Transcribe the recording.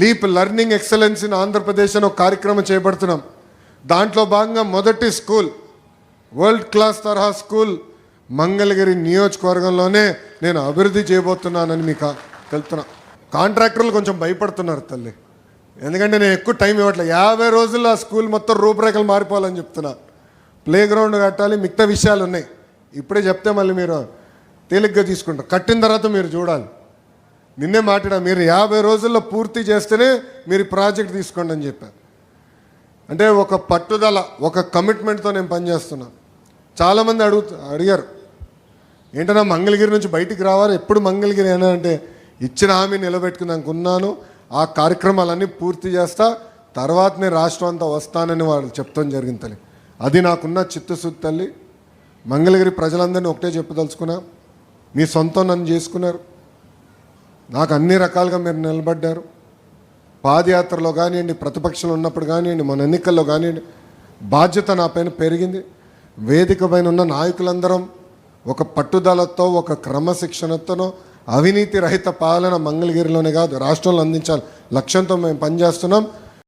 Leap learning excellence in Andhra Pradesh అని ఒక కార్యక్రమం చేపడుతున్నాం. దాంట్లో భాగంగా మొదటి స్కూల్, వరల్డ్ క్లాస్ తరహా స్కూల్ మంగళగిరి నియోజకవర్గంలోనే నేను అభివృద్ధి చేయబోతున్నానని మీకు తెలుపుతున్నా. కాంట్రాక్టర్లు కొంచెం భయపడుతున్నారు తల్లి, ఎందుకంటే నేను ఎక్కువ టైం ఇవ్వట్లేదు. 50 రోజుల్లో ఆ స్కూల్ మొత్తం రూపురేఖలు మారిపోవాలని చెప్తున్నా. ప్లే గ్రౌండ్ కట్టాలి, మిగతా విషయాలు ఉన్నాయి. ఇప్పుడే చెప్తే మళ్ళీ మీరు తేలిగ్గా తీసుకుంటారు. కట్టిన తర్వాత మీరు చూడాలి. నిన్నే మాట్లాడా, మీరు 50 రోజుల్లో పూర్తి చేస్తేనే మీరు ప్రాజెక్ట్ తీసుకోండి అని చెప్పారు. అంటే ఒక పట్టుదల, ఒక కమిట్మెంట్తో నేను పనిచేస్తున్నాను. చాలామంది అడిగారు, ఏంటన్నా మంగళగిరి నుంచి బయటికి రావాలి, ఎప్పుడు మంగళగిరి అయినా అంటే ఇచ్చిన హామీ నిలబెట్టుకున్నాక ఉన్నాను. ఆ కార్యక్రమాలన్నీ పూర్తి చేస్తా, తర్వాత నేను రాష్ట్రం అంతా వస్తానని వాళ్ళు చెప్తాం జరిగింది తల్లి. అది నాకున్న చిత్తశుద్ధి తల్లి. మంగళగిరి ప్రజలందరినీ ఒకటే చెప్పదలుచుకున్నా, మీ సొంతం నన్ను చేసుకున్నారు. నాకు అన్ని రకాలుగా మీరు నిలబడ్డారు. పాదయాత్రలో కానివ్వండి, ప్రతిపక్షంలో ఉన్నప్పుడు కానివ్వండి, మన ఎన్నికల్లో కానివ్వండి, బాధ్యత నా పైన పెరిగింది. వేదిక పైన ఉన్న నాయకులందరం ఒక పట్టుదలతో, ఒక క్రమశిక్షణతోనో, అవినీతి రహిత పాలన మంగళగిరిలోనే కాదు రాష్ట్రంలో అందించాలి లక్ష్యంతో మేము పనిచేస్తున్నాం.